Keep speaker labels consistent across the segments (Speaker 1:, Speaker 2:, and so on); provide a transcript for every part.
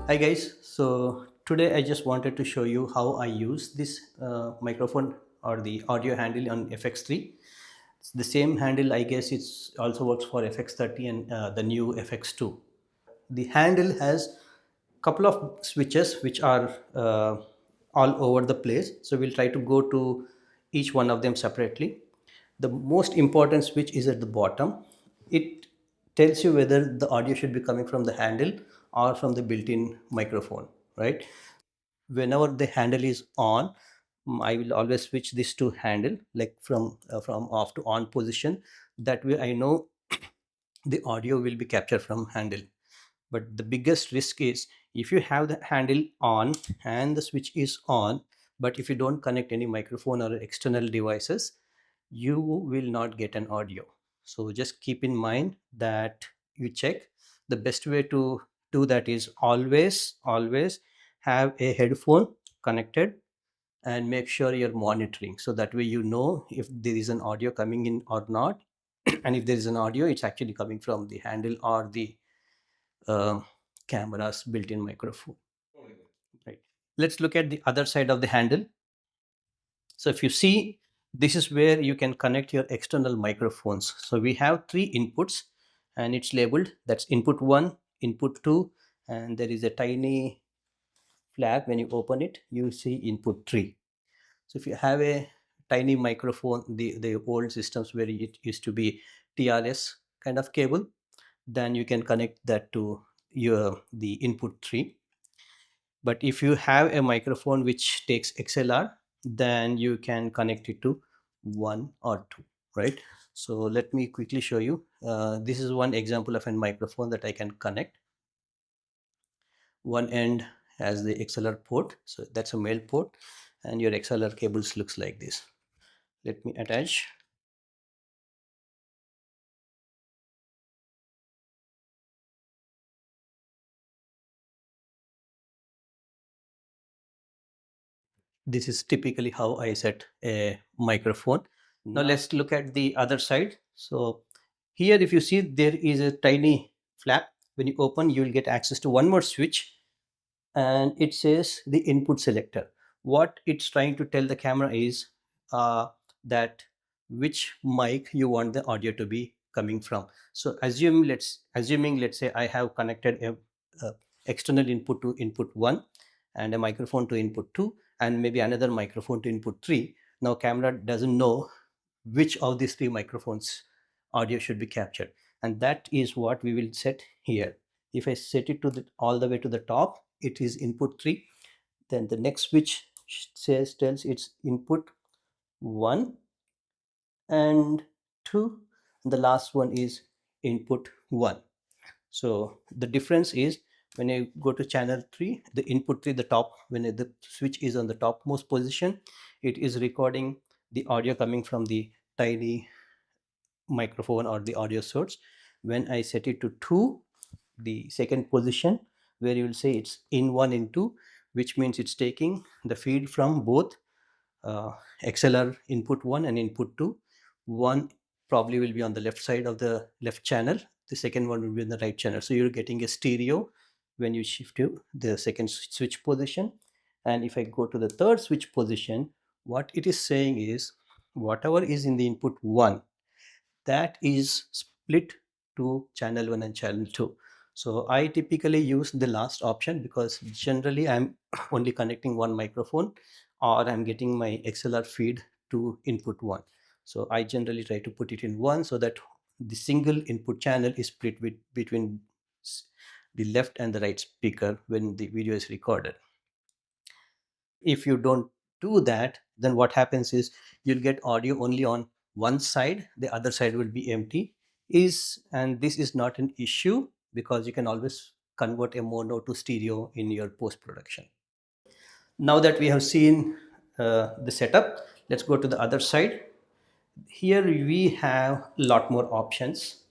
Speaker 1: Hi guys, so today I just wanted to show you how I use this microphone or the audio handle on FX3. It's the same handle, I guess it's also works for FX30 and the new FX2. The handle has couple of switches which are all over the place, so we'll try to go to each one of them separately. The most important switch is at the bottom. It tells you whether the audio should be coming from the handle or from the built-in microphone, right? Whenever the handle is on, I will always switch this to handle, like from off to on position. That way I know the audio will be captured from handle. But the biggest risk is if you have the handle on and the switch is on, but if you don't connect any microphone or external devices, you will not get an audio. So just keep in mind that you check. The best way to do that is always have a headphone connected and make sure you're monitoring, so that way you know if there is an audio coming in or not. And if there is an audio, it's actually coming from the handle or the um, camera's built-in microphone, right? Let's look at the other side of the handle. So if you see, this is where you can connect your external microphones. So we have three inputs and it's labeled, that's input 1, input 2, and there is a tiny flag. When you open it, you see input 3. So if you have a tiny microphone, the old systems where it used to be TRS kind of cable, then you can connect that to your the input 3. But if you have a microphone which takes XLR, then you can connect it to 1 or 2, right? So let me quickly show you. This is one example of a microphone that I can connect. One end has the XLR port, so that's a male port, and your XLR cables looks like this. Let me attach. This is typically how I set a microphone. Now let's look at the other side. So here, if you see, there is a tiny flap. When you open, you will get access to one more switch, and it says the input selector. What it's trying to tell the camera is that which mic you want the audio to be coming from. So assuming let's say I have connected a external input to input 1 and a microphone to input 2 and maybe another microphone to input 3. Now camera doesn't know which of these three microphones audio should be captured, and that is what we will set here. If I set it to the all the way to the top, it is input 3. Then the next switch tells it's input 1 and 2, and the last one is input 1. So the difference is when I go to channel 3, the input 3, the top, when the switch is on the topmost position, it is recording the audio coming from the tiny microphone or the audio source. When I set it to 2, the second position, where you will say it's in 1 in 2, which means it's taking the feed from both uh, XLR input 1 and input 2. One probably will be on the left side of the left channel, the second one will be in the right channel. So you're getting a stereo when you shift to the second switch position. And if I go to the third switch position, what it is saying is whatever is in the input 1, that is split to channel 1 and channel 2. So I typically use the last option because generally I'm only connecting one microphone or I'm getting my XLR feed to input 1. So I generally try to put it in 1 so that the single input channel is split between the left and the right speaker when the video is recorded. If you don't do that, then what happens is you'll get audio only on one side, the other side will be empty. And this is not an issue because you can always convert a mono to stereo in your post production. Now that we have seen the setup, let's go to the other side. Here we have a lot more options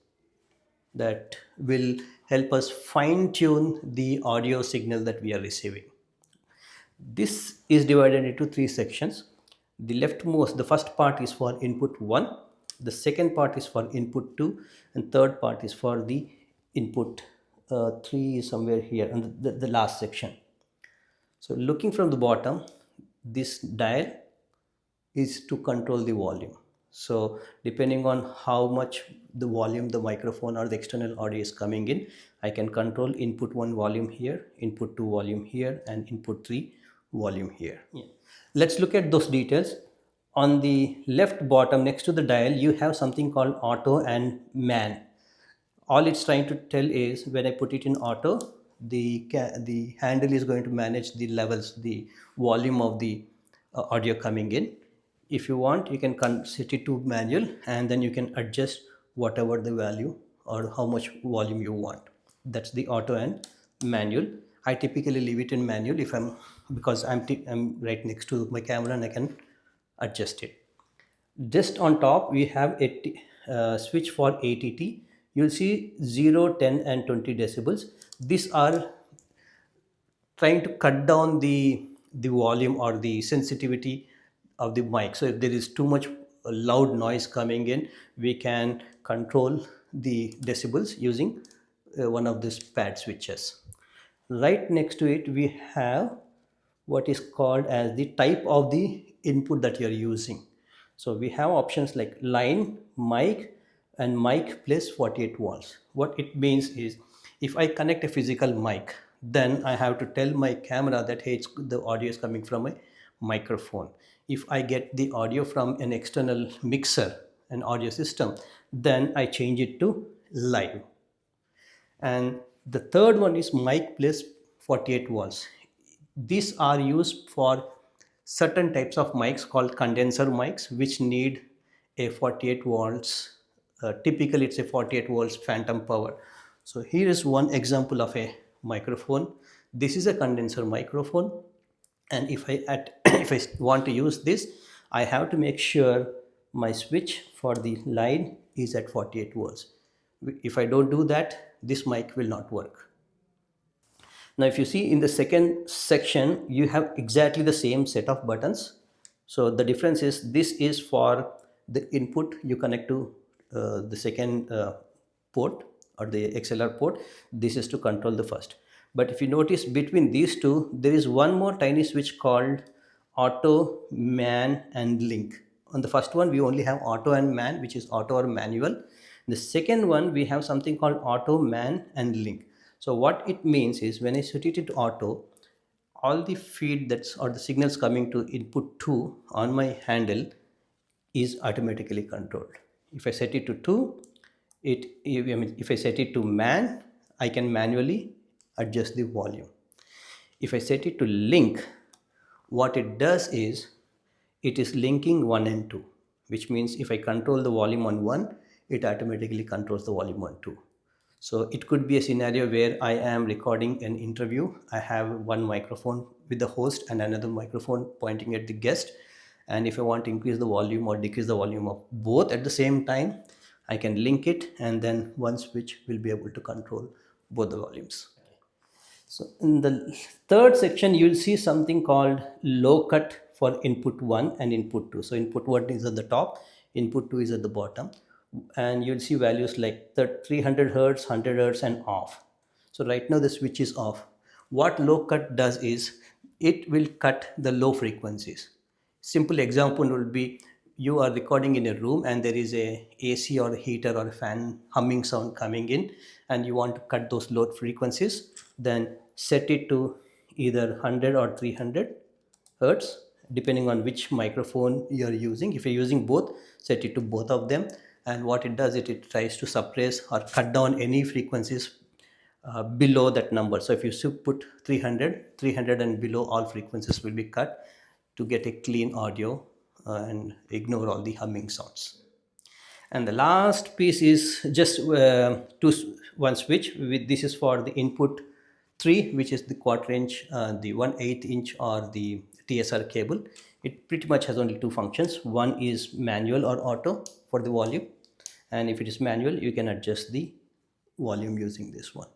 Speaker 1: that will help us fine tune the audio signal that we are receiving. This is divided into three sections. The leftmost, the first part is for input 1, the second part is for input 2, and third part is for the input 3 is somewhere here and the last section. So looking from the bottom, this dial is to control the volume. So depending on how much the volume the microphone or the external audio is coming in, I can control input 1 volume here, input 2 volume here, and input 3 volume here. Yeah. Let's look at those details. On the left bottom next to the dial, you have something called auto and man. All it's trying to tell is when I put it in auto, the handle is going to manage the levels, the volume of the audio coming in. If you want, you can set it to manual, and then you can adjust whatever the value or how much volume you want. That's the auto and manual. I typically leave it in manual if I'm because I'm right next to my camera and I can adjust it. Just on top we have a switch for ATT. You'll see 0, 10 and 20 decibels. These are trying to cut down the volume or the sensitivity of the mic. So if there is too much loud noise coming in, we can control the decibels using one of these pad switches. Right next to it we have what is called as the type of the input that you're using. So we have options like line, mic, and mic plus 48 volts. What it means is if I connect a physical mic, then I have to tell my camera that hey, the audio is coming from a microphone. If I get the audio from an external mixer, an audio system, then I change it to live. And the third one is mic plus 48 volts. These are used for certain types of mics called condenser mics, which need a 48 volts. Typically it's a 48 volts phantom power. So here is one example of a microphone. This is a condenser microphone, and if if I want to use this, I have to make sure my switch for the line is at 48 volts. If I don't do that, this mic will not work. Now if you see in the second section, you have exactly the same set of buttons. So the difference is this is for the input you connect to the second port or the XLR port. This is to control the first. But if you notice between these two, there is one more tiny switch called auto, man and link. On the first one, we only have auto and man, which is auto or manual. The second one, we have something called auto, man and link. So what it means is when I set it to auto, all the feed that's or the signals coming to input 2 on my handle is automatically controlled. If I set it to 2, if I set it to man, I can manually adjust the volume. If I set it to link, what it does is it is linking 1 and 2, which means if I control the volume on 1, it automatically controls the volume on 2. So it could be a scenario where I am recording an interview. I have one microphone with the host and another microphone pointing at the guest. And if I want to increase the volume or decrease the volume of both at the same time, I can link it, and then one switch will be able to control both the volumes. So in the third section, you'll see something called low cut for input 1 and input 2. So input 1 is at the top, input 2 is at the bottom. And you'll see values like the 300 hertz, 100 hertz and off. So right now the switch is off. What low cut does is it will cut the low frequencies. Simple example would be you are recording in a room and there is a AC or a heater or a fan humming sound coming in, and you want to cut those low frequencies, then set it to either 100 or 300 hertz depending on which microphone you are using. If you're using both, set it to both of them, and what it does, it tries to suppress or cut down any frequencies below that number. So if you put 300 and below, all frequencies will be cut to get a clean audio and ignore all the humming sounds. And the last piece is just one switch. This is for the input 3, which is the quarter inch, the 1/8 inch or the TSR cable. It pretty much has only two functions. One is manual or auto for the volume, and if it is manual, you can adjust the volume using this one.